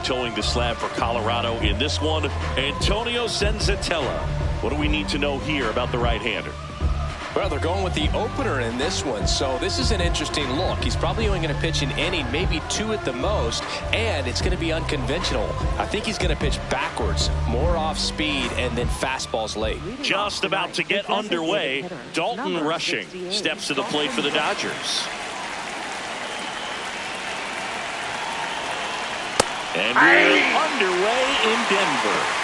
towing the slab for Colorado in this one. Antonio Senzatella. What do we need to know here about the right-hander? Well, they're going with the opener in this one, so this is an interesting look. He's probably only going to pitch an inning, maybe two at the most, and it's going to be unconventional. I think he's going to pitch backwards, more off speed, and then fastballs late. Just about to get underway. Dalton Rushing steps to the plate for the Dodgers. And we're underway in Denver.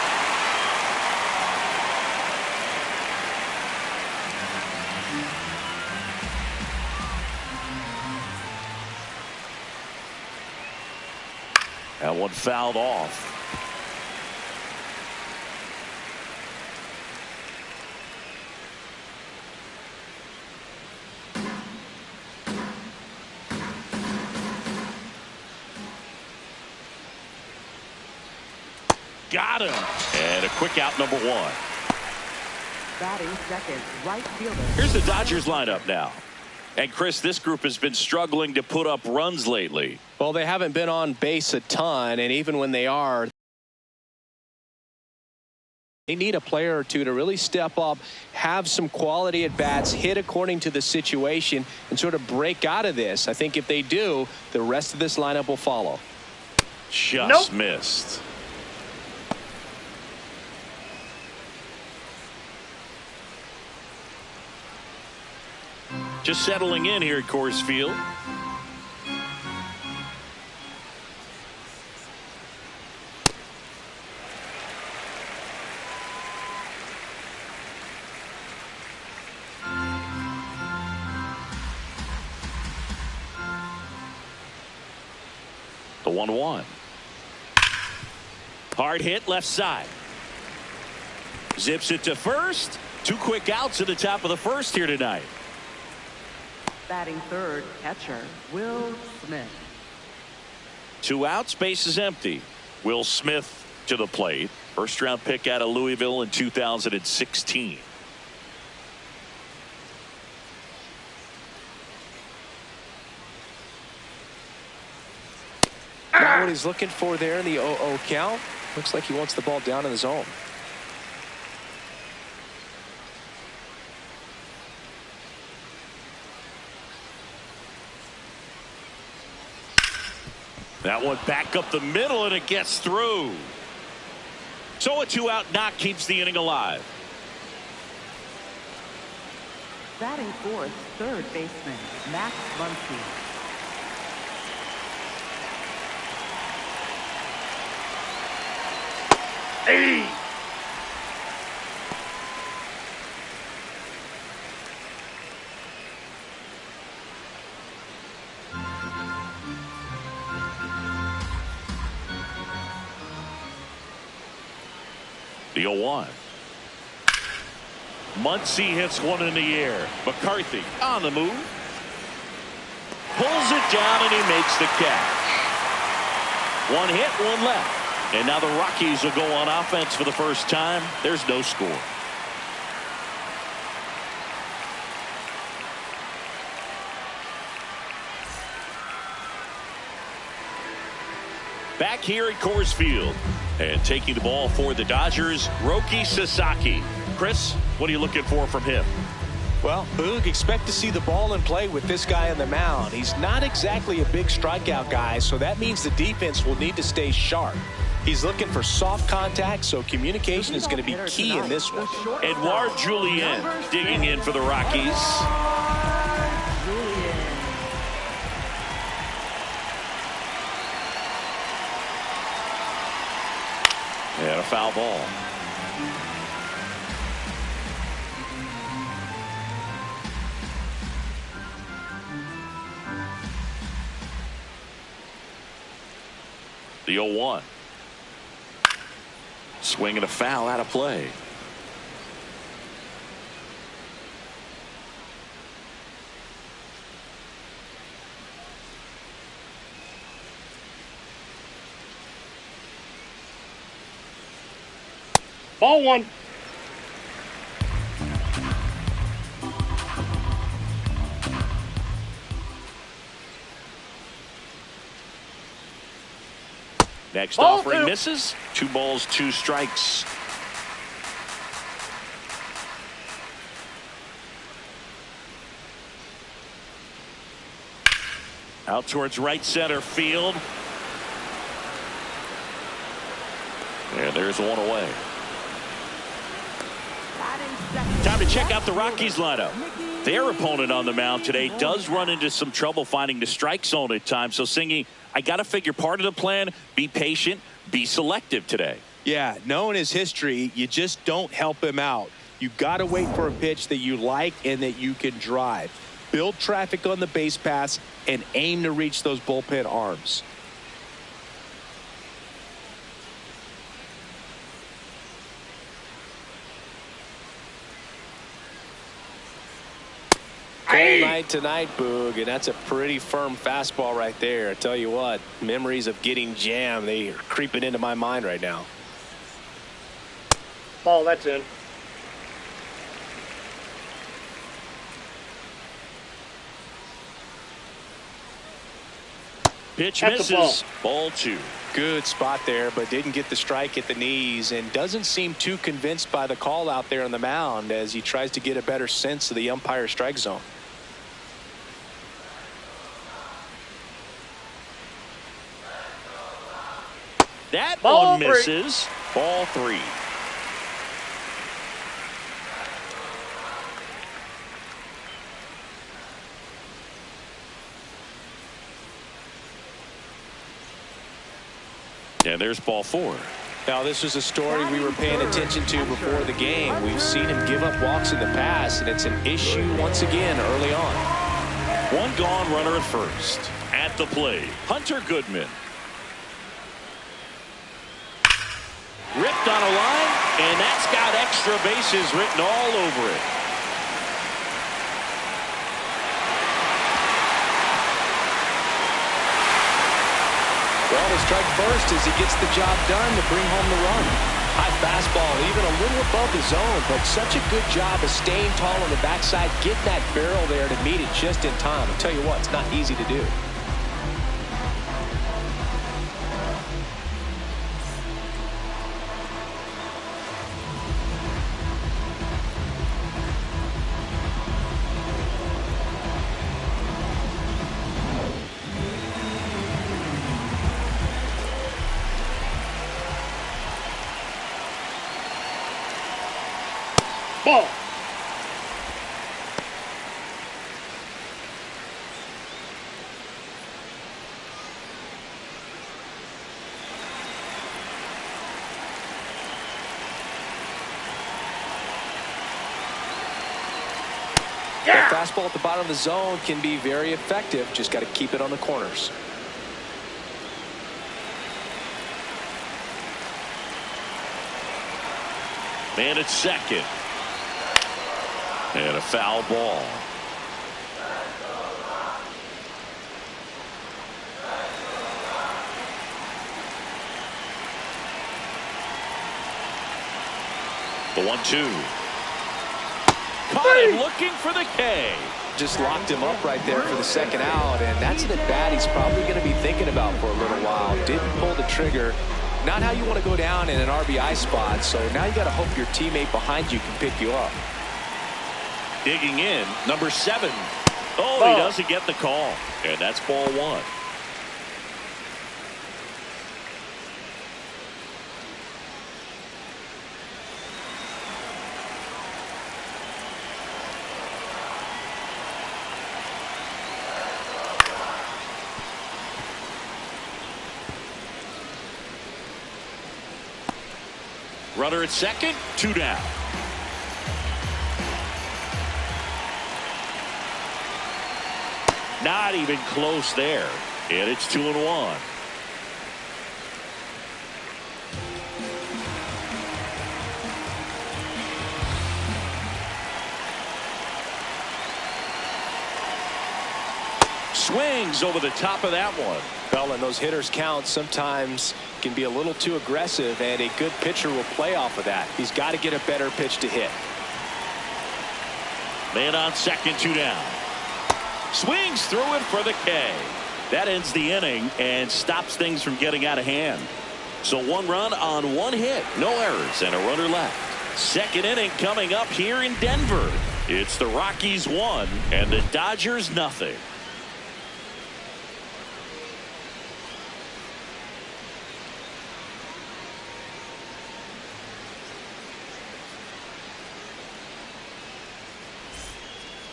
That one fouled off. Got him. And a quick out, number one. Batting second, right fielder. Here's the Dodgers lineup now. And Chris, this group has been struggling to put up runs lately. Well, they haven't been on base a ton, and even when they are, they need a player or two to really step up, have some quality at bats, hit according to the situation, and sort of break out of this. I think if they do, the rest of this lineup will follow. Just missed. Just settling in here at Coors Field. The 1-1. Hard hit left side. Zips it to first. Two quick outs at the top of the first here tonight. Batting third, catcher Will Smith. Two outs, base is empty. Will Smith to the plate. First round pick out of Louisville in 2016. Not what he's looking for there in the 0-0 count. Looks like he wants the ball down in the zone. That one back up the middle, and it gets through. So a two-out knock keeps the inning alive. Batting fourth, third baseman Max Muncy. Hey! The 0-1. Muncy hits one in the air. McCarthy on the move. Pulls it down, and he makes the catch. One hit, one left. And now the Rockies will go on offense for the first time. There's no score. Back here at Coors Field. And taking the ball for the Dodgers, Roki Sasaki. Chris, what are you looking for from him? Well, Boog, expect to see the ball in play with this guy on the mound. He's not exactly a big strikeout guy, so that means the defense will need to stay sharp. He's looking for soft contact, so communication is going to be key in this one. Edouard Julien digging in for the Rockies. And a foul ball. The 0-1. Swing and a foul out of play. Ball one. Next Ball offering two. misses. 2 balls, 2 strikes. Out towards right center field. And there's one away. Time to check out the Rockies lineup. Their opponent on the mound today does run into some trouble finding the strike zone at times. So, Singy, I got to figure part of the plan, be patient, be selective today. Yeah, knowing his history, you just don't help him out. You got to wait for a pitch that you like and that you can drive. Build traffic on the base paths and aim to reach those bullpen arms. Cold night tonight, Boog, and that's a pretty firm fastball right there. I tell you what, memories of getting jammed, they are creeping into my mind right now. Ball, that's in. Pitch That's a misses. Ball 2. Good spot there, but didn't get the strike at the knees and doesn't seem too convinced by the call out there on the mound as he tries to get a better sense of the umpire's strike zone. That Ball one three. misses. Ball 3. And there's ball 4. Now, this was a story we were paying attention to before the game. We've seen him give up walks in the past, and it's an issue once again early on. 1 gone, runner at first. At the plate, Hunter Goodman. Ripped on a line, and that's got extra bases written all over it. Well, to strike first as he gets the job done to bring home the run. High fastball, even a little above the zone, but such a good job of staying tall on the backside, getting that barrel there to meet it just in time. I'll tell you what, it's not easy to do. Ball. That fastball at the bottom of the zone can be very effective. Just got to keep it on the corners. Man at second. And a foul ball. The 1-2. Caught him looking for the K. Just locked him up right there for the second out, and that's an at-bat he's probably going to be thinking about for a little while. Didn't pull the trigger. Not how you want to go down in an RBI spot, so now you got to hope your teammate behind you can pick you up. Digging in, number 7. Oh, Ball. he doesn't get the call. And that's ball 1. Runner at second, 2 down. Not even close there. And it's 2-1. Swings over the top of that one. Well, and those hitters count sometimes can be a little too aggressive, and a good pitcher will play off of that. He's got to get a better pitch to hit. Man on second, 2 down. Swings through it for the K. That ends the inning and stops things from getting out of hand. So 1 run on 1 hit, no errors, and a runner left. Second inning coming up here in Denver. It's the Rockies 1 and the Dodgers nothing.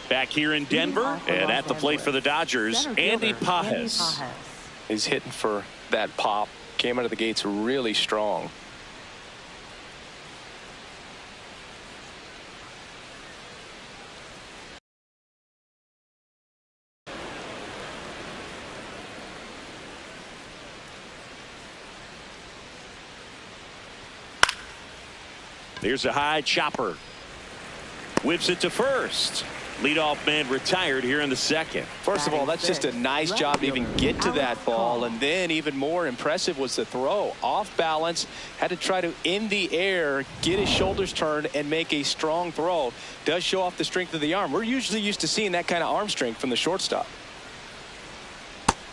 Back here in Denver and at the plate for the Dodgers, Andy Pajes. He's hitting for that pop. Came out of the gates really strong. There's a high chopper. Whips it to first. Leadoff man retired here in the second. First of all, that's just a nice job to even get to that ball. And then even more impressive was the throw. Off balance. Had to try to, in the air, get his shoulders turned and make a strong throw. Does show off the strength of the arm. We're usually used to seeing that kind of arm strength from the shortstop.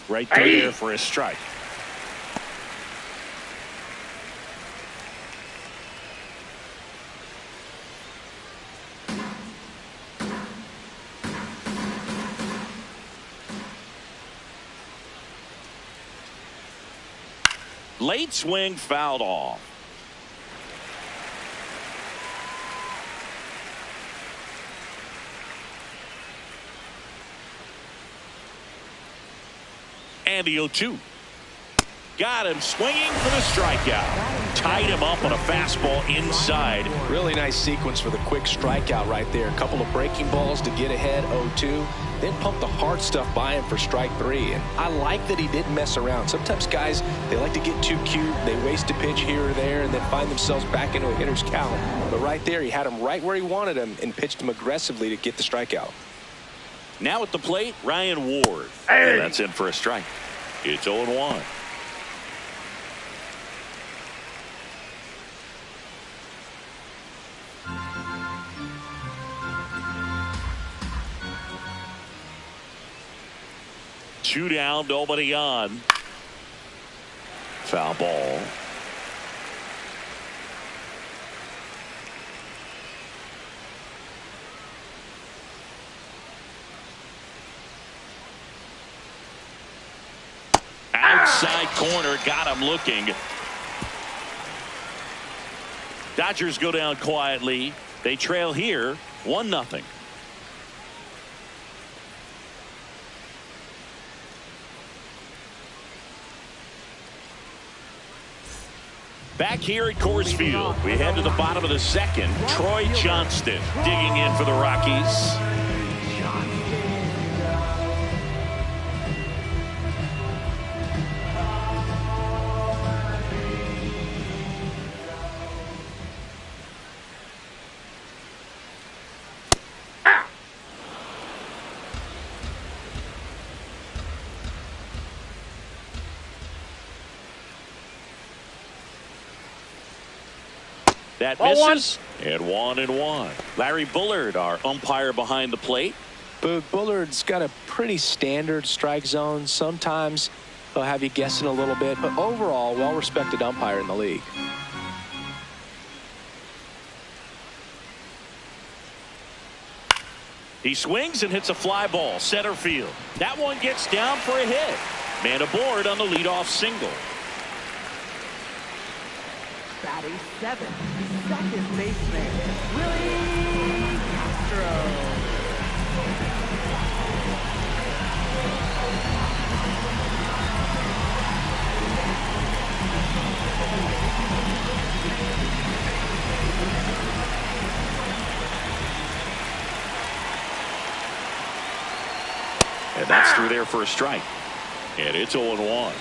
Right there for a strike. Late swing fouled off. And the 0-2. Got him swinging for the strikeout. Tied him up on a fastball inside. Really nice sequence for the quick strikeout right there. A couple of breaking balls to get ahead, 0-2. Then pump the hard stuff by him for strike 3. And I like that he didn't mess around. Sometimes guys, they like to get too cute. They waste a pitch here or there and then find themselves back into a hitter's count. But right there, he had him right where he wanted him and pitched him aggressively to get the strikeout. Now at the plate, Ryan Ward. And that's in for a strike. It's 0-1. Two down, nobody on. Foul ball. Outside corner, got him looking. Dodgers go down quietly. They trail here 1-0. Back here at Coors Field, we head to the bottom of the second. Troy Johnston digging in for the Rockies. That misses, and 1-1. Larry Bullard, our umpire behind the plate. Boog, Bullard's got a pretty standard strike zone. Sometimes he'll have you guessing a little bit, but overall, well-respected umpire in the league. He swings and hits a fly ball, center field. That one gets down for a hit. Man aboard on the leadoff single. Batting 7th, second baseman, Willie Castro. And that's through there for a strike. And it's 0-1.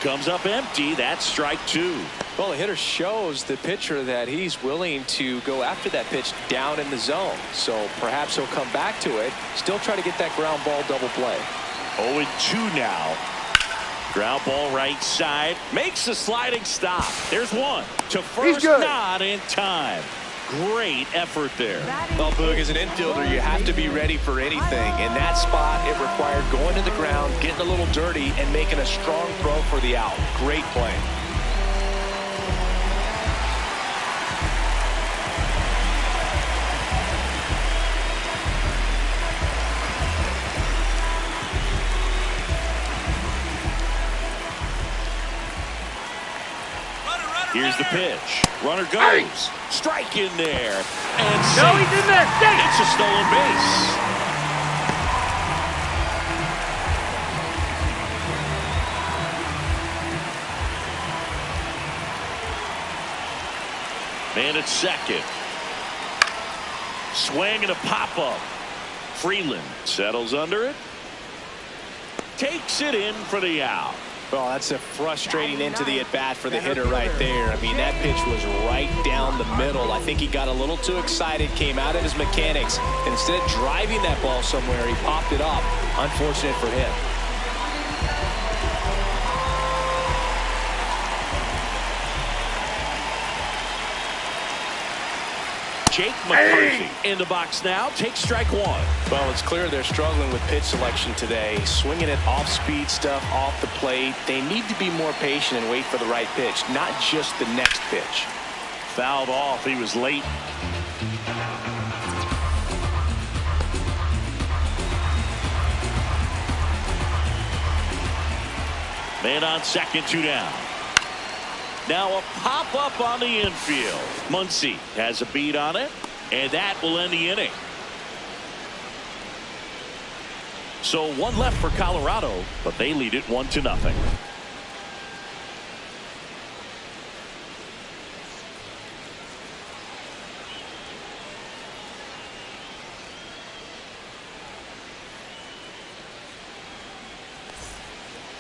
Comes up empty. That's strike 2. Well, the hitter shows the pitcher that he's willing to go after that pitch down in the zone. So perhaps he'll come back to it. Still try to get that ground ball double play. 0-2 now. Ground ball right side. Makes a sliding stop. There's one. To first, not in time. Great effort there. Well, Boog, as an infielder, you have to be ready for anything. In that spot, it required going to the ground, getting a little dirty, and making a strong throw for the out. Great play. Here's the pitch. Runner goes. Strike in there. And No, he's in there. Stay. It's a stolen base. Man at second. Swing and a pop-up. Freeland settles under it. Takes it in for the out. Well, that's a frustrating into the at-bat for the hitter right there. I mean, that pitch was right down the middle. I think he got a little too excited, came out of his mechanics. Instead of driving that ball somewhere, he popped it up. Unfortunate for him. Jake McCarthy in the box now. Takes strike one. Well, it's clear they're struggling with pitch selection today. Swinging it off-speed stuff off the plate. They need to be more patient and wait for the right pitch, not just the next pitch. Fouled off. He was late. Man on second, 2 down. Now a pop-up on the infield. Muncy has a beat on it, and that will end the inning. So 1 left for Colorado, but they lead it 1-0.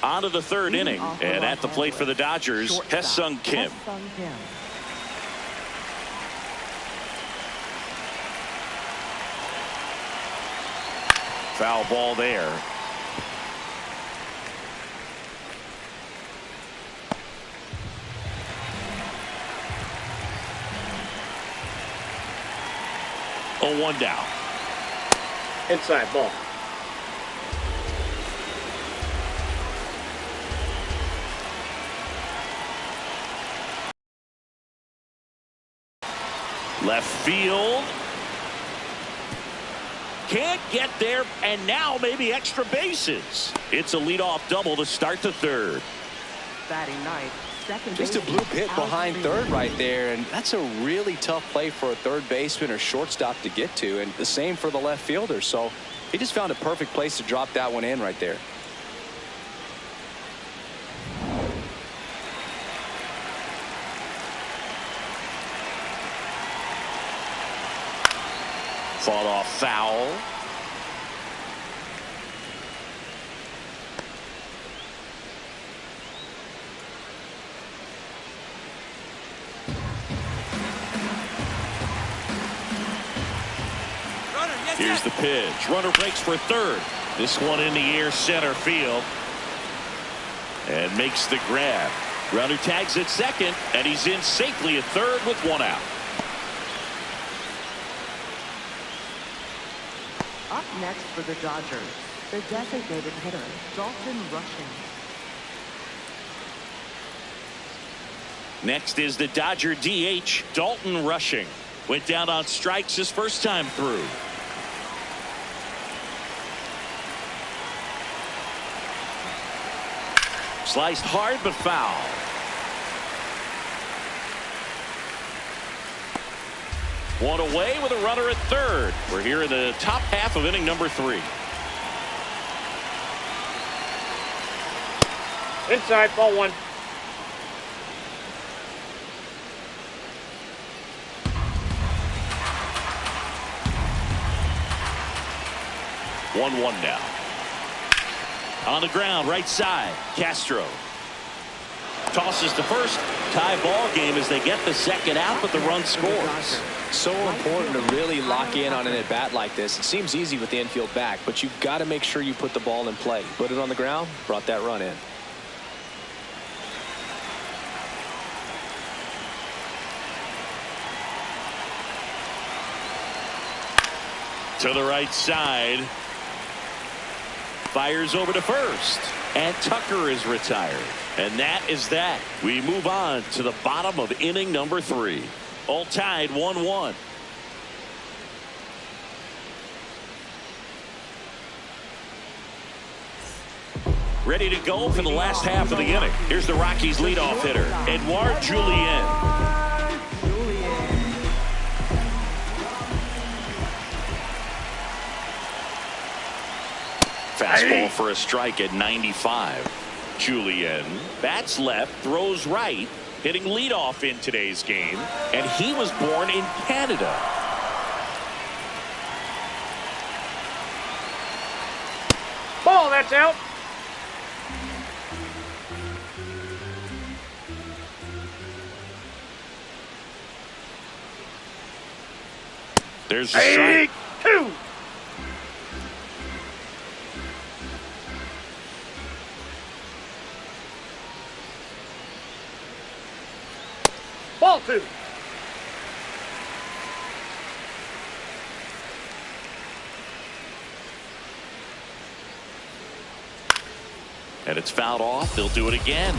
On to the 3rd inning, and at the plate for the Dodgers, Hesung Kim. Foul ball there. Oh, 1 down. Inside ball. Left field. Can't get there, and now maybe extra bases. It's a leadoff double to start the 3rd. Batting ninth, second Just a baseman, blue hit behind Alex 3rd right there, and that's a really tough play for a 3rd baseman or shortstop to get to, and the same for the left fielder. So he just found a perfect place to drop that one in right there. Fought off foul. Here's the pitch. Runner breaks for 3rd. This one in the air, center field. And makes the grab. Runner tags at 2nd, and he's in safely at 3rd with 1 out. Up next for the Dodgers, the designated hitter, Dalton Rushing. Next is the Dodger DH, Dalton Rushing. Went down on strikes his first time through. Sliced hard but foul. One away with a runner at 3rd. We're here in the top half of inning number 3. Inside ball 1. One now. On the ground, right side, Castro. Tosses to first. Tie ball game as they get the 2nd out, but the run scores. So important to really lock in on an at-bat like this. It seems easy with the infield back, but you've got to make sure you put the ball in play. Put it on the ground, brought that run in. To the right side. Fires over to first. And Tucker is retired. And that is that. We move on to the bottom of inning number 3. All tied 1-1. Ready to go for the last half of the inning. Here's the Rockies leadoff hitter, Edouard Julien. Fastball for a strike at 95. Julien bats left, throws right, hitting leadoff in today's game, and he was born in Canada. Ball, that's out. There's the strike. 2. Ball 2. And it's fouled off. They'll do it again.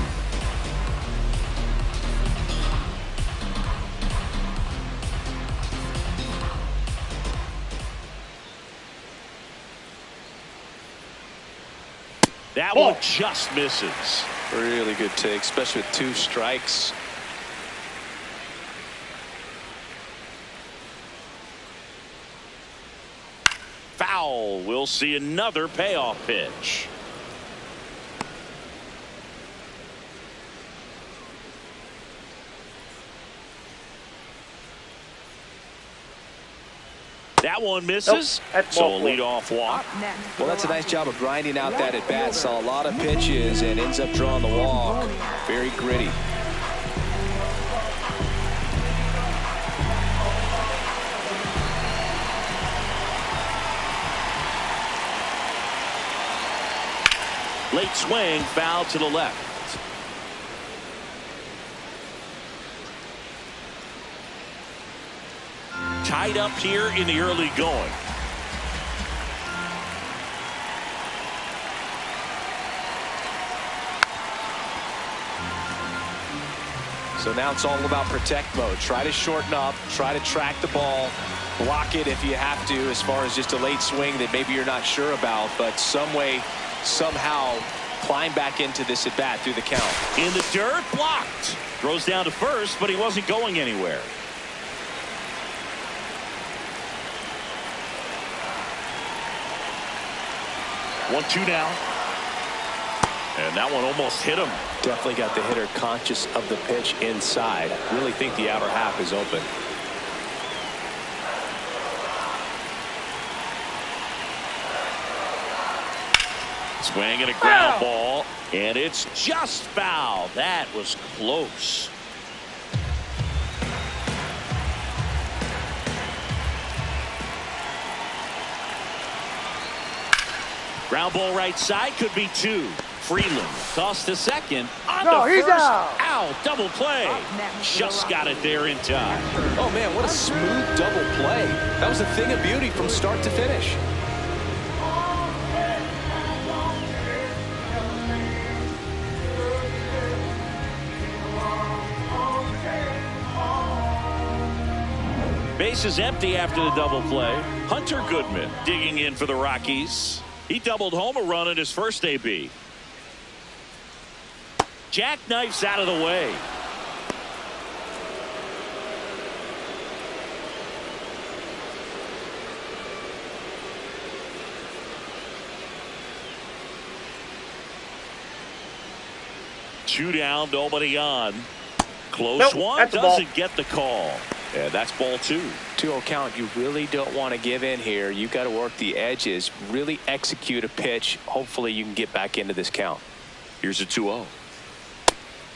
That one just misses. Really good take, especially with 2 strikes. Foul. We'll see another payoff pitch. That one misses. Nope, so a leadoff walk. Well, that's a nice job of grinding out that at bat. Saw a lot of pitches and ends up drawing the walk. Very gritty. Late swing, foul to the left. Tied up here in the early going. So now it's all about protect mode. Try to shorten up, try to track the ball, block it if you have to, as far as just a late swing that maybe you're not sure about, but some way, somehow climb back into this at bat through the count. In the dirt, blocked. Throws down to first, but he wasn't going anywhere. One-two now. And that one almost hit him. Definitely got the hitter conscious of the pitch inside. Really think the outer half is open. Swing and a ground ball, and it's just foul. That was close. Ground ball right side, could be 2. Freeland tossed to second. On to he's first. out. Double play. Just got it there in time. Oh man, what a smooth double play. That was a thing of beauty from start to finish. Base is empty after the double play. Hunter Goodman digging in for the Rockies. He doubled home a run in his first AB. Jackknifes out of the way. Two down, nobody on. Close one, doesn't get the call. Yeah, that's ball 2. 2-0 count. You really don't want to give in here. You've got to work the edges, really execute a pitch. Hopefully you can get back into this count. Here's a 2-0.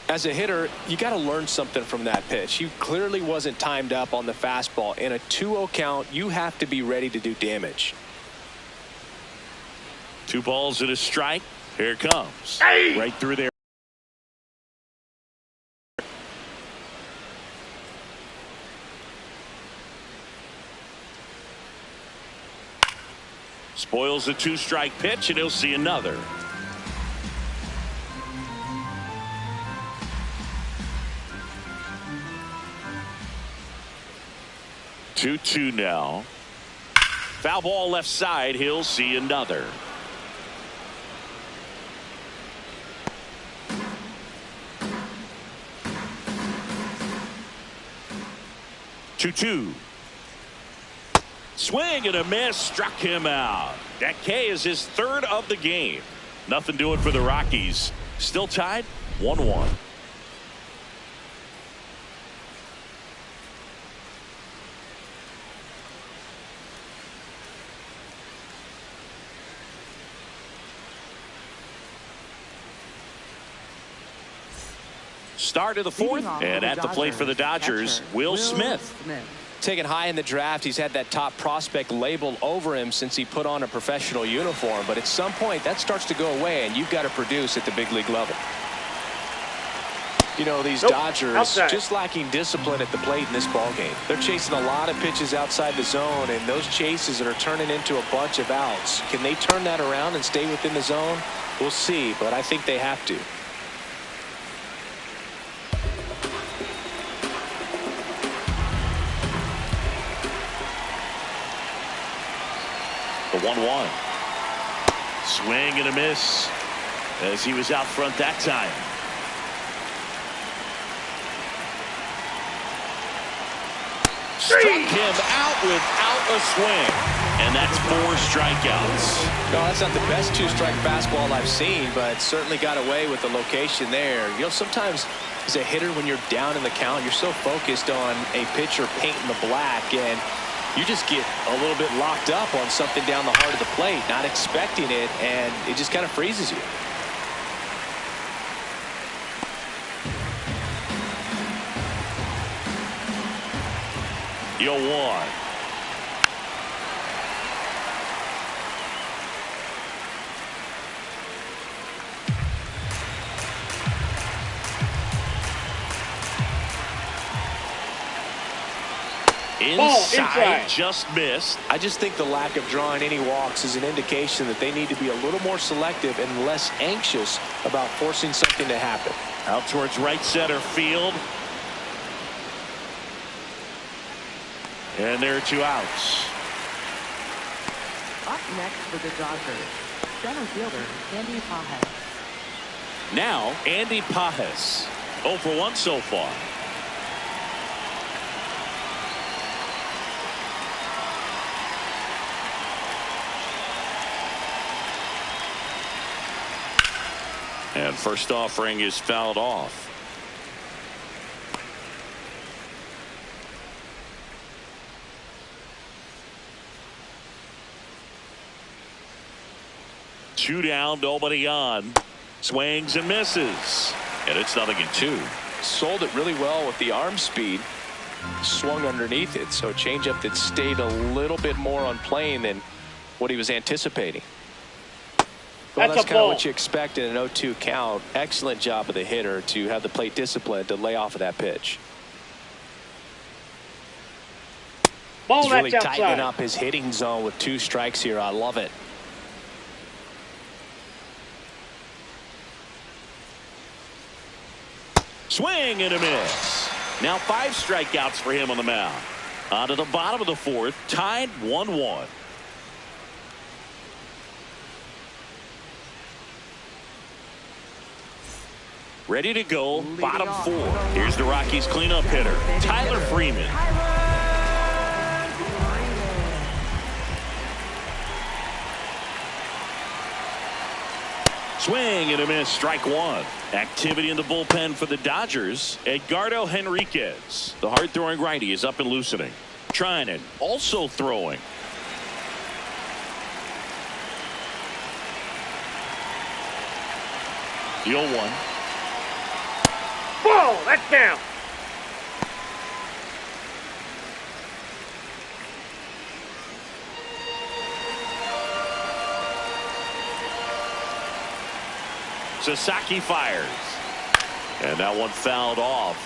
As a hitter, you got to learn something from that pitch. He clearly wasn't timed up on the fastball. In a 2-0 count, you have to be ready to do damage. 2 balls and a strike. Here it comes. Right through there. Spoils a 2-strike pitch, and he'll see another. 2-2 now. Foul ball left side. He'll see another. Two. Swing and a miss. Struck him out. That K is his third of the game. Nothing doing for the Rockies. Still tied 1-1. Start of the fourth, and at the plate for the Dodgers, Will Smith. Taken high in the draft, he's had that top prospect labeled over him since he put on a professional uniform. But at some point, that starts to go away, and you've got to produce at the big league level. You know, these Dodgers just lacking discipline at the plate in this ballgame. They're chasing a lot of pitches outside the zone, and those chases are turning into a bunch of outs. Can they turn that around and stay within the zone? We'll see, but I think they have to. The 1-1. Swing and a miss as he was out front that time. Struck him out without a swing. And that's 4 strikeouts. No, that's not the best 2-strike fastball I've seen, but certainly got away with the location there. You know, sometimes as a hitter, when you're down in the count, you're so focused on a pitcher painting the black, and you just get a little bit locked up on something down the heart of the plate, not expecting it, and it just kind of freezes you. The 0-1. Inside, just missed. I just think the lack of drawing any walks is an indication that they need to be a little more selective and less anxious about forcing something to happen. Out towards right center field. And there are 2 outs. Up next for the Dodgers, center fielder Andy Pajes. Now Andy Pajes. 0 for 1 so far. And first offering is fouled off. Two down, nobody on. Swings and misses. And it's 0-2. Sold it really well with the arm speed. Swung underneath it. So a changeup that stayed a little bit more on plane than what he was anticipating. Well, that's kind of what you expect in an 0-2 count. Excellent job of the hitter to have the plate discipline to lay off of that pitch. He's really tightening up his hitting zone with 2 strikes here. I love it. Swing and a miss. Now 5 strikeouts for him on the mound. On to the bottom of the 4th, tied 1-1. Ready to go, bottom 4. Here's the Rockies cleanup hitter, Tyler Freeman. Swing and a miss, strike 1. Activity in the bullpen for the Dodgers. Edgardo Henriquez, the hard-throwing righty, is up and loosening. Trinan also throwing. The 0-1. Ball, that's down. Sasaki fires. And that one fouled off.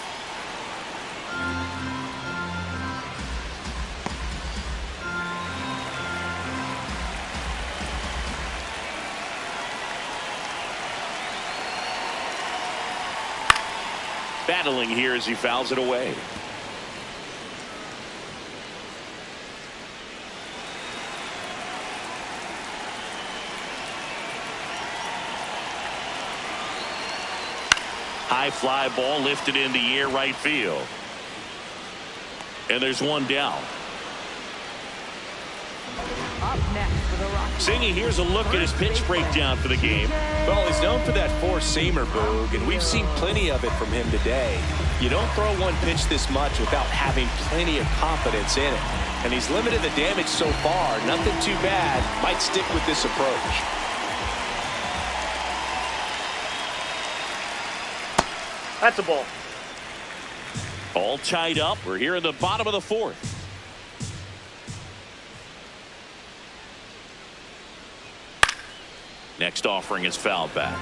battling here as he fouls it away. High fly ball lifted in the air right field. And there's one down. Up next for the Rockies. Singy, here's a look at his pitch breakdown for the game. Well, he's known for that four-seamer, Boog, and we've seen plenty of it from him today. You don't throw one pitch this much without having plenty of confidence in it. And he's limited the damage so far. Nothing too bad. Might stick with this approach. That's a ball. All tied up. We're here in the bottom of the fourth. Next offering is fouled back.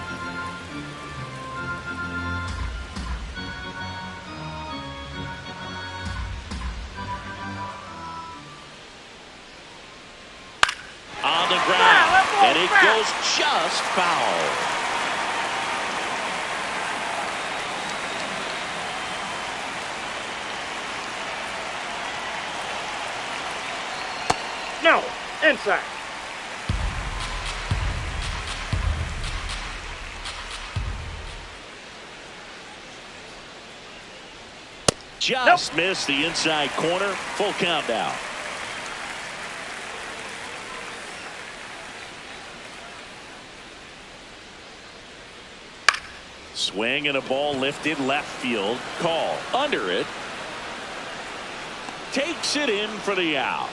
On the ground, and it goes just foul. No, inside. Just missed the inside corner. Full count now. Swing and a ball lifted left field. Call under it. Takes it in for the out.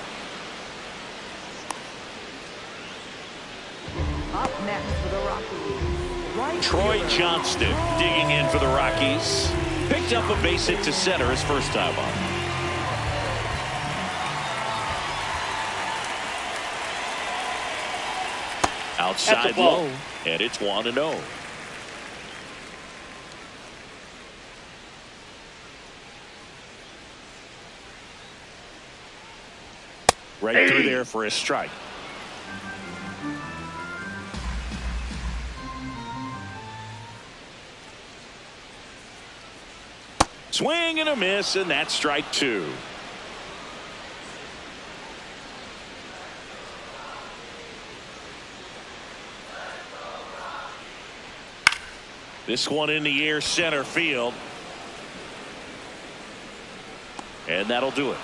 Up next for the Rockies. Right Troy fielder. Johnston digging in for the Rockies. Picked up a base hit to center his first time up. Outside low, and it's 1-0. Right through there for a strike. Swing and a miss, and that's strike two. This one in the air center field. And that'll do it.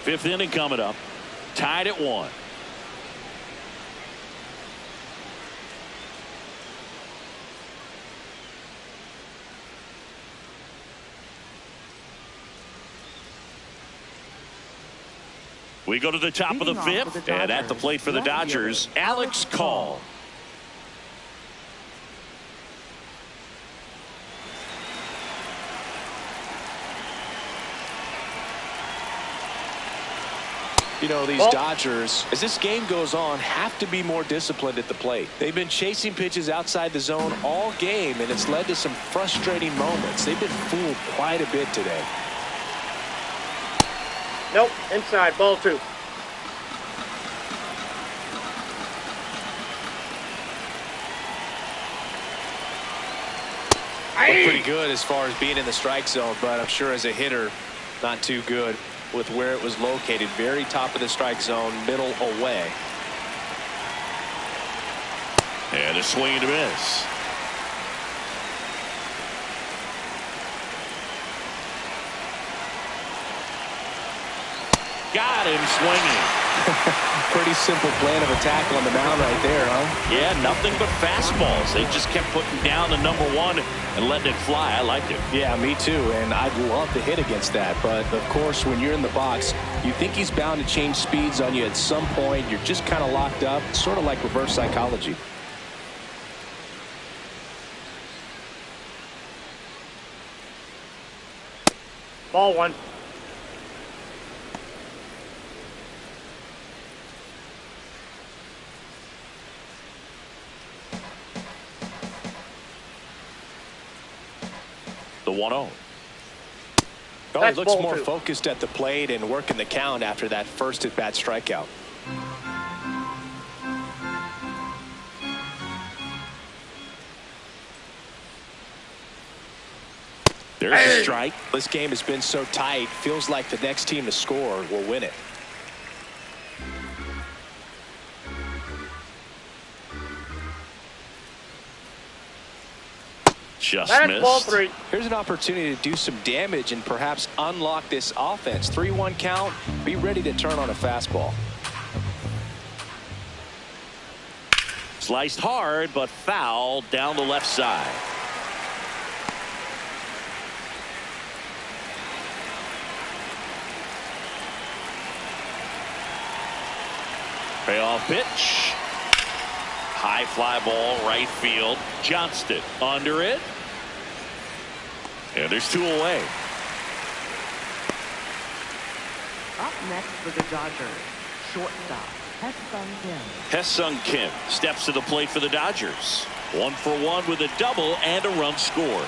Fifth inning coming up. Tied at 1. We go to the top of the fifth, and at the plate for the Dodgers, Alex Call. You know, these Dodgers, as this game goes on, have to be more disciplined at the plate. They've been chasing pitches outside the zone all game, and it's led to some frustrating moments. They've been fooled quite a bit today. Nope, inside, ball 2. Looked pretty good as far as being in the strike zone, but I'm sure as a hitter, not too good with where it was located. Very top of the strike zone, middle away. And a swing and a miss. Got him swinging. Pretty simple plan of attack on the mound right there, huh? Yeah, nothing but fastballs. They just kept putting down the number one and letting it fly. I liked it. Yeah, me too, and I'd love to hit against that. But, of course, when you're in the box, you think he's bound to change speeds on you at some point. You're just kind of locked up, sort of like reverse psychology. Ball 1. The 1-0. Oh, he looks more focused at the plate and working the count after that first at-bat strikeout. There's a strike. This game has been so tight. Feels like the next team to score will win it. Just That's missed. ball 3. Here's an opportunity to do some damage and perhaps unlock this offense. 3-1 count. Be ready to turn on a fastball. Sliced hard, but foul down the left side. Payoff pitch. High fly ball, right field. Johnston under it. And there's 2 away. Up next for the Dodgers, shortstop, Hesung Kim steps to the plate for the Dodgers. 1 for 1 with a double and a run scored.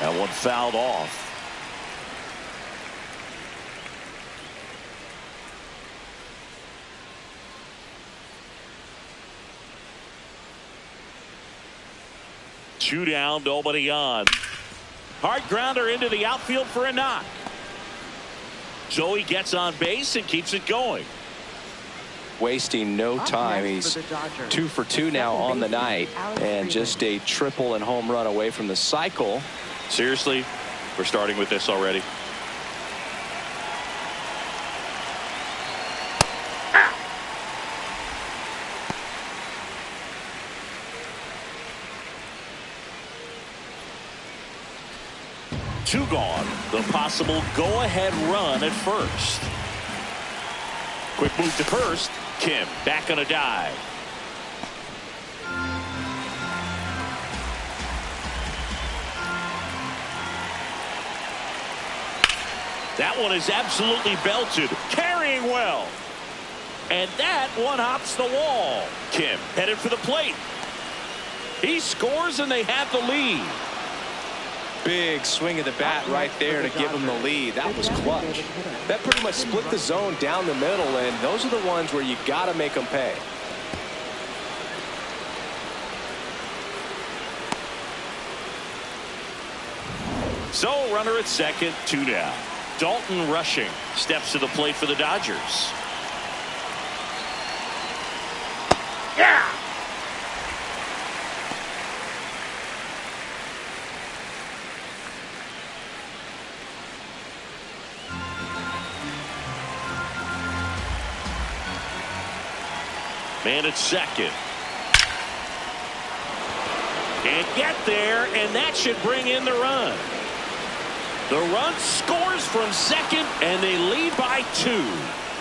That one fouled off. Two down, nobody on. Hard grounder into the outfield for a knock. Joey gets on base and keeps it going. Wasting no time. He's 2 for 2 now on the night, and just a triple and home run away from the cycle. Seriously, we're starting with this already. Two gone. The possible go-ahead run at first. Quick move to first. Kim back on a dive. That one is absolutely belted. Carrying well. And that one hops the wall. Kim headed for the plate. He scores and they have the lead. Big swing of the bat right there to give him the lead. That was clutch. That pretty much split the zone down the middle, and those are the ones where you got to make them pay. So runner at second, 2 down. Dalton Rushing steps to the plate for the Dodgers. Yeah! Man at second. Can't get there, and that should bring in the run. The run scores from second, and they lead by 2.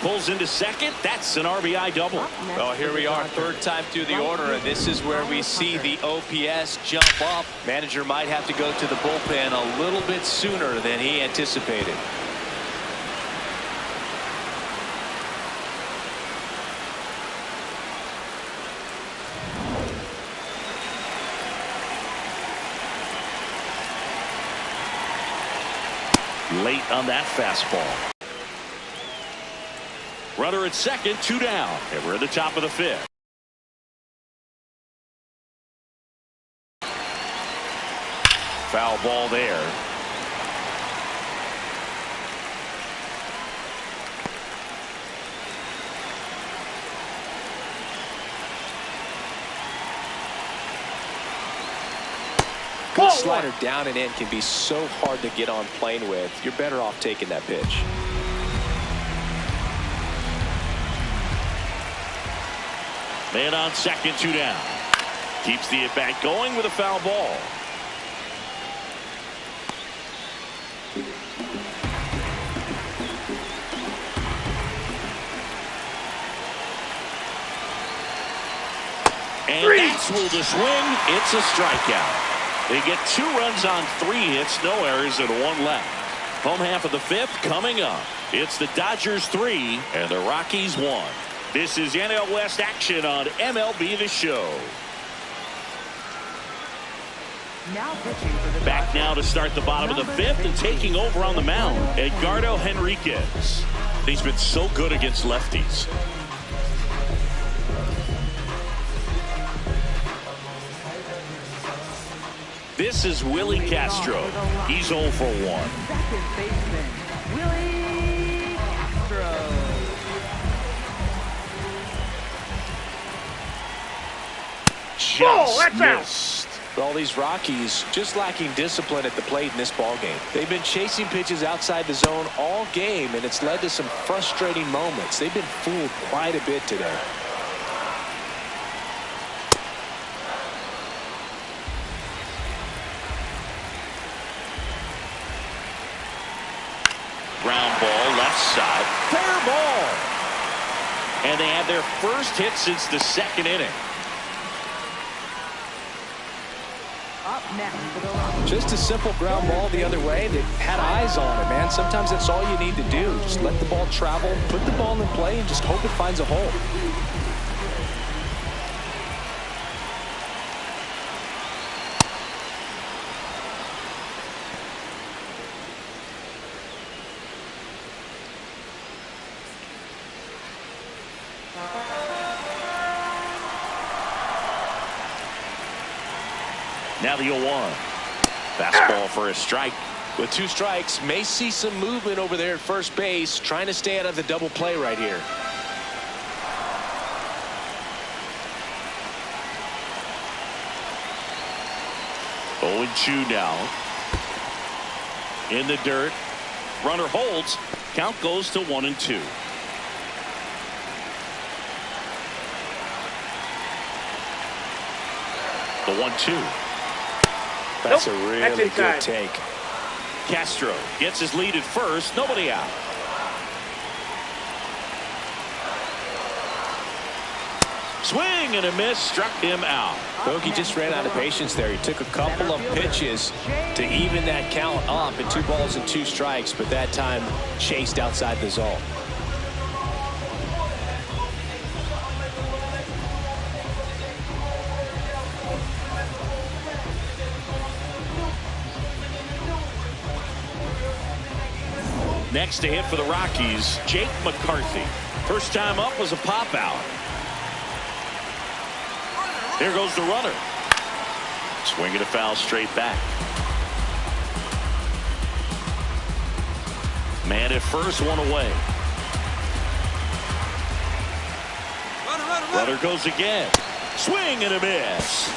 Pulls into second. That's an RBI double. Well, here we are, third time through the order, and this is where we see the OPS jump up. Manager might have to go to the bullpen a little bit sooner than he anticipated. Late on that fastball. Runner at second, 2 down, and we're at the top of the 5th. Foul ball there. Good slider down and in can be so hard to get on plane with. You're better off taking that pitch. Man on second, 2 down. Keeps the at-bat going with a foul ball. And that's will the swing. It's a strikeout. They get 2 runs on 3 hits, no errors, and 1 left. Home half of the 5th coming up. It's the Dodgers 3 and the Rockies 1. This is NL West action on MLB The Show. Back now to start the bottom of the 5th and taking over on the mound, Edgardo Henriquez. He's been so good against lefties. This is Willie Castro. He's 0 for 1. Second baseman, Willie Castro. Just missed. Well, these Rockies just lacking discipline at the plate in this ballgame. They've been chasing pitches outside the zone all game, and it's led to some frustrating moments. They've been fooled quite a bit today. Ground ball, left side. Fair ball. And they had their first hit since the second inning. Up next for the Rockies. Just a simple ground ball the other way that had eyes on it, man. Sometimes that's all you need to do. Just let the ball travel, put the ball in play, and just hope it finds a hole. Now the 0-1. Fastball for a strike. With 2 strikes, may see some movement over there at first base, trying to stay out of the double play right here. Oh, 0-2 now. In the dirt. Runner holds. Count goes to 1-2. The 1-2. That's a really good take. Castro gets his lead at first. Nobody out. Swing and a miss. Struck him out. Bogey just ran out of patience there. He took a couple of pitches to even that count up at 2 balls and 2 strikes, but that time chased outside the zone. Next to hit for the Rockies, Jake McCarthy. First time up was a pop out. Here goes the runner. Swing and a foul straight back. Man at first, 1 away. Runner goes again. Swing and a miss.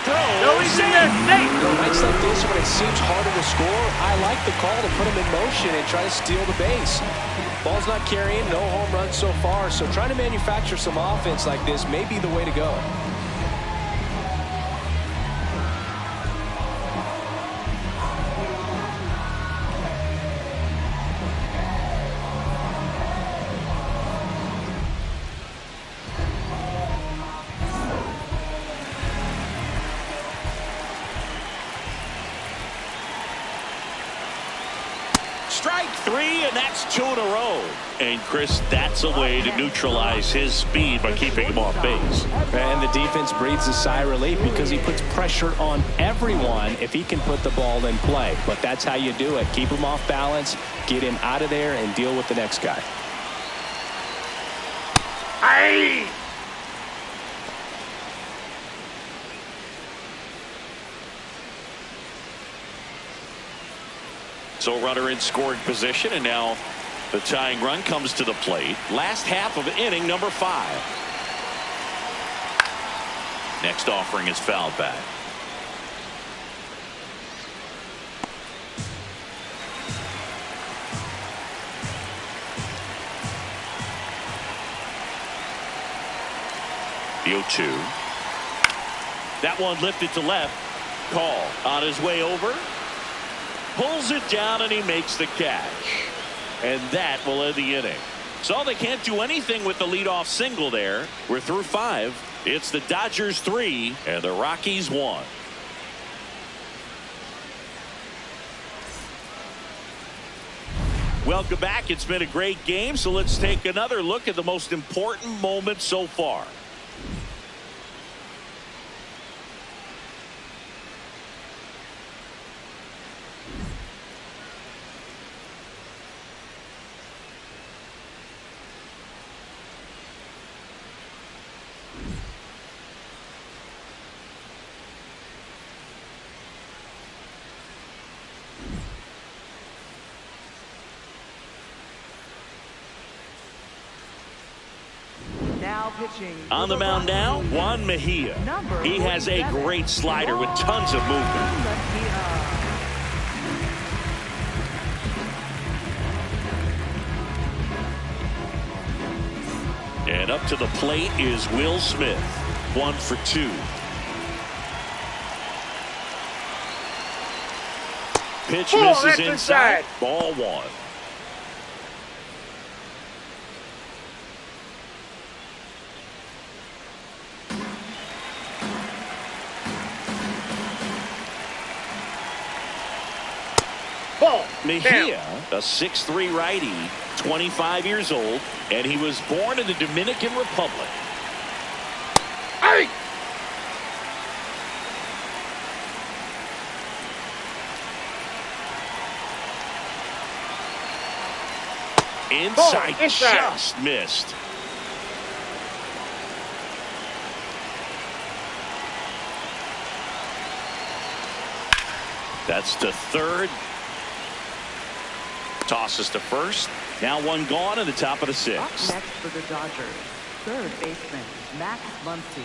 No, he's in there safe. Nights like this, when it seems harder to score, I like the call to put him in motion and try to steal the base. Ball's not carrying, no home runs so far, so trying to manufacture some offense like this may be the way to go. Strike 3, and that's 2 in a row. And Chris, that's a way to neutralize his speed by keeping him off base. And the defense breathes a sigh of relief because he puts pressure on everyone if he can put the ball in play. But that's how you do it. Keep him off balance, get him out of there, and deal with the next guy. Aye. So runner in scoring position, and now the tying run comes to the plate. Last half of inning number 5. Next offering is fouled back. The 0-2. That one lifted to left. Call on his way over. Pulls it down and he makes the catch. And that will end the inning. So they can't do anything with the leadoff single there. We're through 5. It's the Dodgers 3 and the Rockies 1. Welcome back. It's been a great game. So let's take another look at the most important moment so far. Now pitching. On the mound now, Juan Mejia. He has a great slider with tons of movement. And up to the plate is Will Smith. 1 for 2. Pitch misses inside. Ball 1. Mejia, a 6'3" righty, 25 years old, and he was born in the Dominican Republic. Hey! Inside, just missed. That's to third. Tosses to first. Now one gone in the top of the 6th. Up next for the Dodgers, third baseman Max Muncy.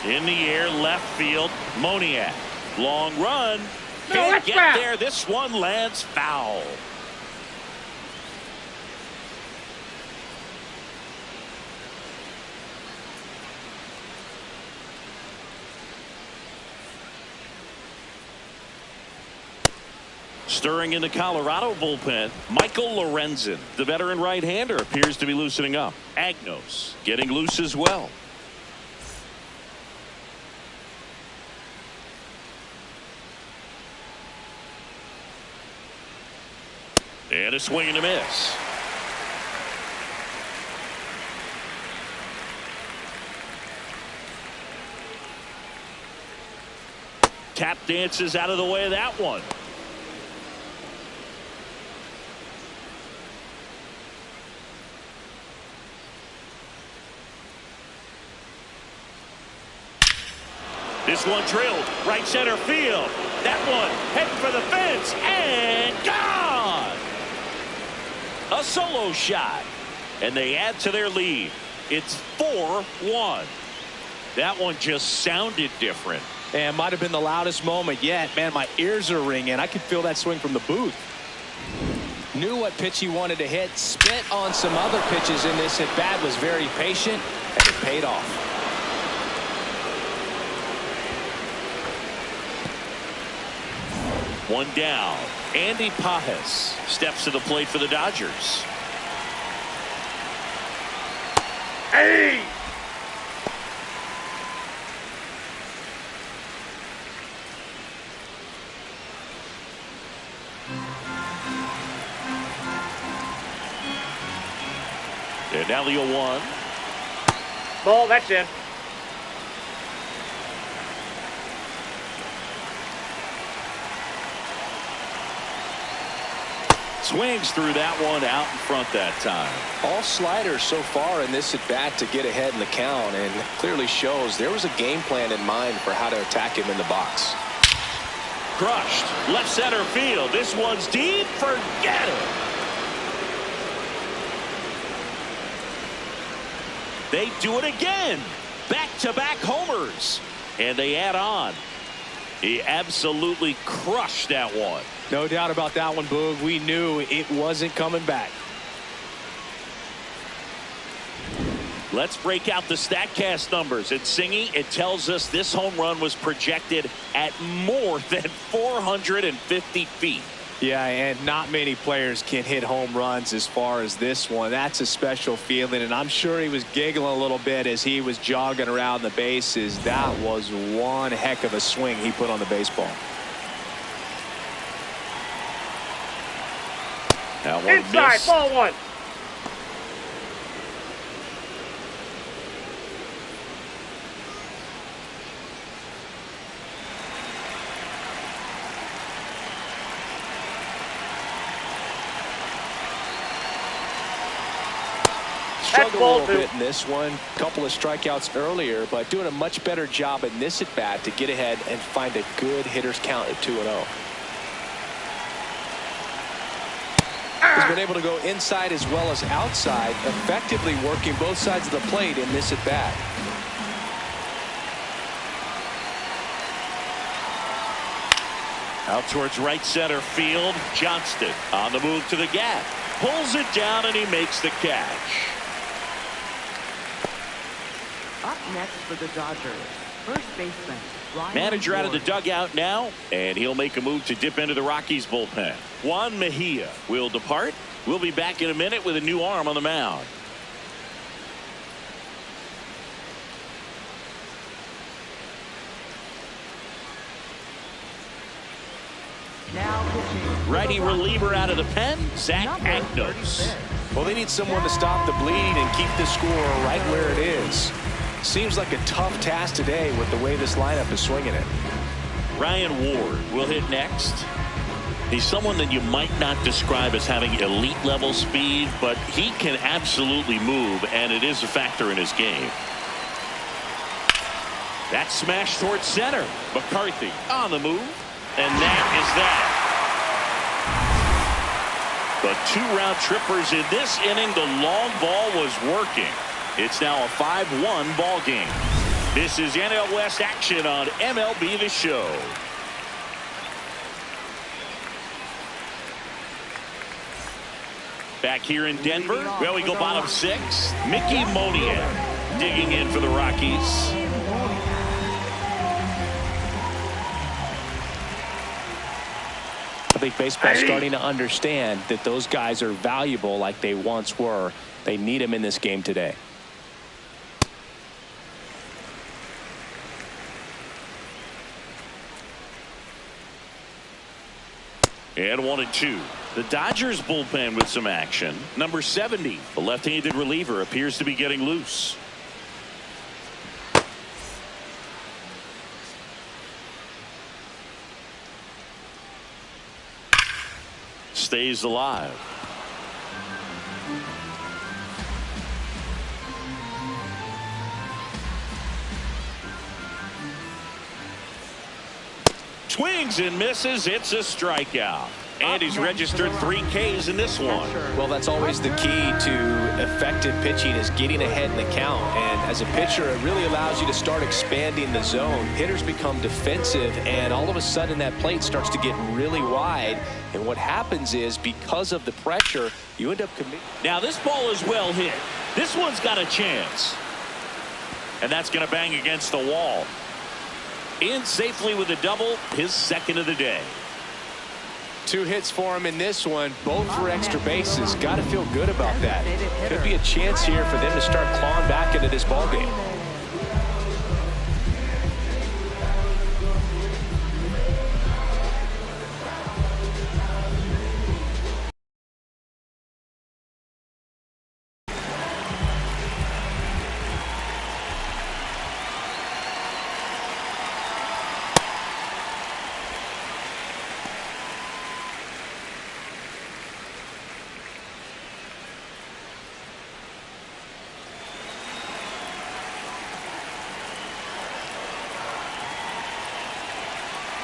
In the air, left field, Moniak. Long run. Can't get there. This one lands foul. Stirring in the Colorado bullpen, Michael Lorenzen. The veteran right-hander appears to be loosening up. Agnos getting loose as well. And a swing and a miss. Tap dances out of the way of that one. This one drilled right center field. That one heading for the fence and gone. A solo shot, and they add to their lead. It's 4-1. That one just sounded different. And might have been the loudest moment yet. Man, my ears are ringing. I could feel that swing from the booth. Knew what pitch he wanted to hit. Spit on some other pitches in this at bat. Was very patient, and it paid off. One down. Andy Pajes steps to the plate for the Dodgers. Hey! And now the 0-1. Ball, that's in. Swings through that one out in front that time. All sliders so far in this at bat to get ahead in the count, and clearly shows there was a game plan in mind for how to attack him in the box. Crushed left center field. This one's deep. Forget it. They do it again. Back-to-back homers, and they add on. He absolutely crushed that one. No doubt about that one, Boog. We knew it wasn't coming back. Let's break out the StatCast numbers. It's Singy. It tells us this home run was projected at more than 450 feet. Yeah, and not many players can hit home runs as far as this one. That's a special feeling, and I'm sure he was giggling a little bit as he was jogging around the bases. That was one heck of a swing he put on the baseball. That one Inside, missed. ball 1. struggled a ball little bit in this one. A couple of strikeouts earlier, but doing a much better job in this at-bat to get ahead and find a good hitter's count at 2-0. He's been able to go inside as well as outside, effectively working both sides of the plate in this at-bat. Out towards right center field. Johnston on the move to the gap. Pulls it down and he makes the catch. Up next for the Dodgers, first baseman Ryan Manager out of the Ward. dugout now, and he'll make a move to dip into the Rockies bullpen. Juan Mejia will depart. We'll be back in a minute with a new arm on the mound. Now pitching. Righty reliever out of the pen, Zach Number Agnos. 36. Well, they need someone to stop the bleeding and keep the score right where it is. Seems like a tough task today with the way this lineup is swinging it. Ryan Ward will hit next. He's someone that you might not describe as having elite level speed, but he can absolutely move, and it is a factor in his game. That smash towards center. McCarthy on the move, and that is that. The two-round trippers in this inning. The long ball was working. It's now a 5-1 ball game. This is NL West action on MLB The Show. Back here in Denver, well, we go bottom six. Mickey Moniak digging in for the Rockies. I think baseball's starting to understand that those guys are valuable like they once were. They need them in this game today. And 1-2. The Dodgers bullpen with some action. Number 70, the left-handed reliever, appears to be getting loose. Stays alive. Swings and misses. It's a strikeout. And he's registered 3 Ks in this one. Well, that's always the key to effective pitching, is getting ahead in the count. And as a pitcher, it really allows you to start expanding the zone. Hitters become defensive, and all of a sudden that plate starts to get really wide. And what happens is, because of the pressure, you end up committing. Now this ball is well hit. This one's got a chance. And that's going to bang against the wall. In safely with a double, his second of the day. 2 hits for him in this one, both for extra bases. Got to feel good about that. Could be a chance here for them to start clawing back into this ballgame.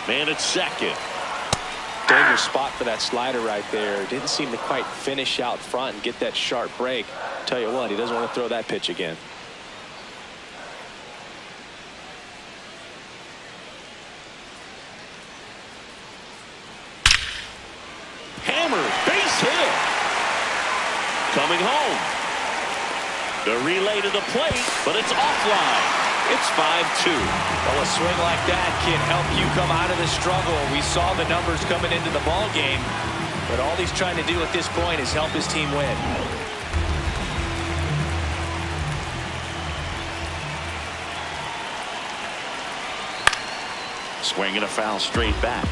Man at second. Dangerous spot for that slider right there. Didn't seem to quite finish out front and get that sharp break. Tell you what, he doesn't want to throw that pitch again. Hammered, base hit. Coming home. The relay to the plate, but it's offline. It's 5-2. Well, a swing like that can help you come out of the struggle. We saw the numbers coming into the ball game, but all he's trying to do at this point is help his team win. Swinging a foul straight back.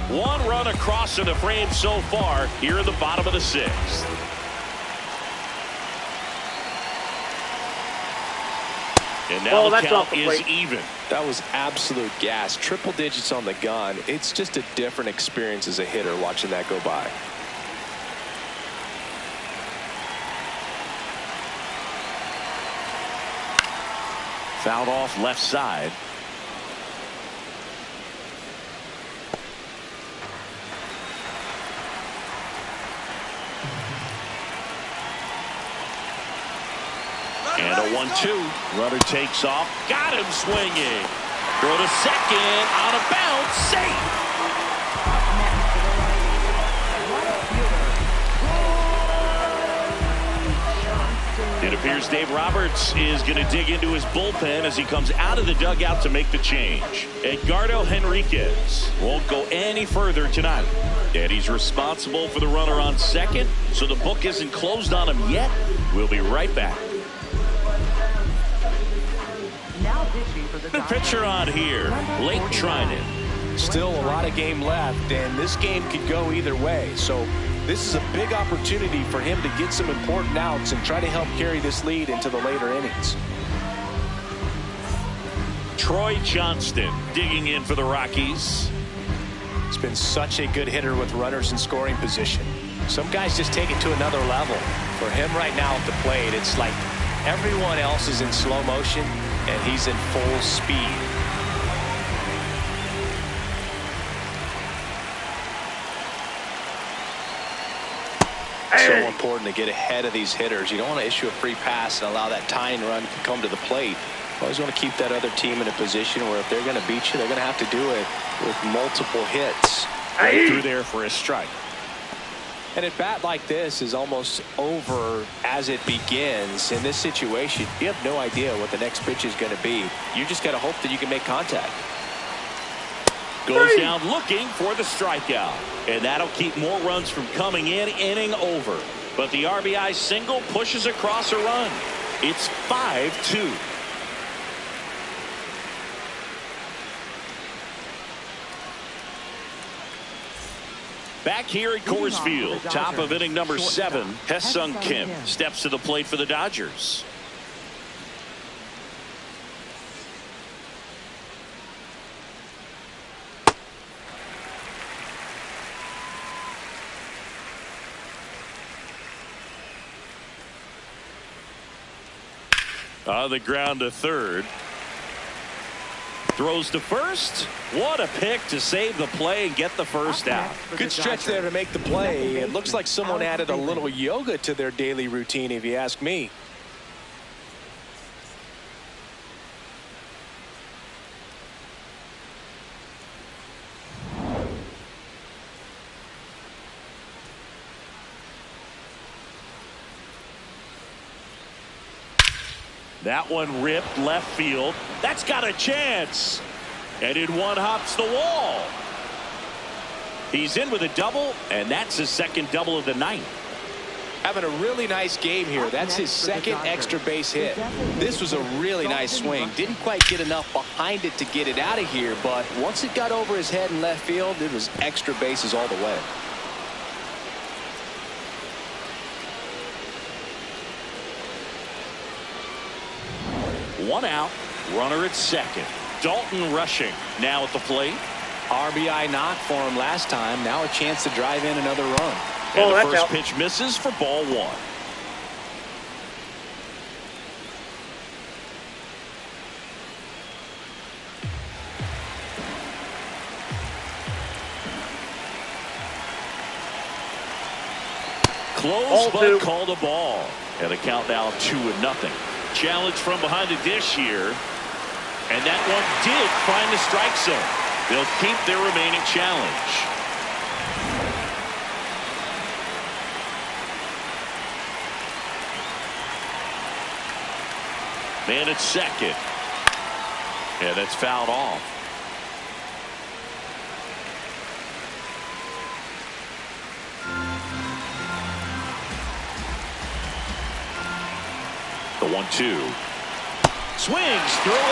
One run across in the frame so far here in the bottom of the 6th. And now the that's count off the is plate. even. That was absolute gas. Triple digits on the gun. It's just a different experience as a hitter watching that go by. Fouled off left side. And a 1-2. Runner takes off. Got him swinging. Throw to second. Out of bounds. Safe. It appears Dave Roberts is going to dig into his bullpen as he comes out of the dugout to make the change. Edgardo Henriquez won't go any further tonight. And he's responsible for the runner on second, so the book isn't closed on him yet. We'll be right back. Now pitching for the The pitcher on here, Blake Trinan. Still a lot of game left, and this game could go either way. So this is a big opportunity for him to get some important outs and try to help carry this lead into the later innings. Troy Johnston digging in for the Rockies. He's been such a good hitter with runners in scoring position. Some guys just take it to another level. For him right now at the plate, it's like everyone else is in slow motion and he's in full speed. So important to get ahead of these hitters. You don't want to issue a free pass and allow that tying run to come to the plate. You always want to keep that other team in a position where if they're going to beat you, they're going to have to do it with multiple hits. Right through there for a strike. And at bat like this is almost over as it begins. In this situation, you have no idea what the next pitch is going to be. You just got to hope that you can make contact. Goes down looking for the strikeout. And that'll keep more runs from coming in, inning over. But the RBI single pushes across a run. It's 5-2. Back here at Coors Field, top of inning number 7, Hesung Kim steps to the plate for the Dodgers. On the ground to third. Throws to first. What a pick to save the play and get the first out. Good stretch there to make the play. It looks like someone added a little yoga to their daily routine, if you ask me. That one ripped left field. That's got a chance. And in one hops the wall. He's in with a double, and that's his second double of the night. Having a really nice game here. That's his second extra base hit. This was a really nice swing. Didn't quite get enough behind it to get it out of here, but once it got over his head in left field, it was extra bases all the way. One out, runner at second. Dalton rushing now at the plate. RBI knock for him last time. Now a chance to drive in another run. And the first pitch misses for ball 1. Close, but called a ball. And the count now 2-0. Challenge from behind the dish here. And that one did find the strike zone. They'll keep their remaining challenge. Man at second. And that's fouled off. The 1-2. Swings through it.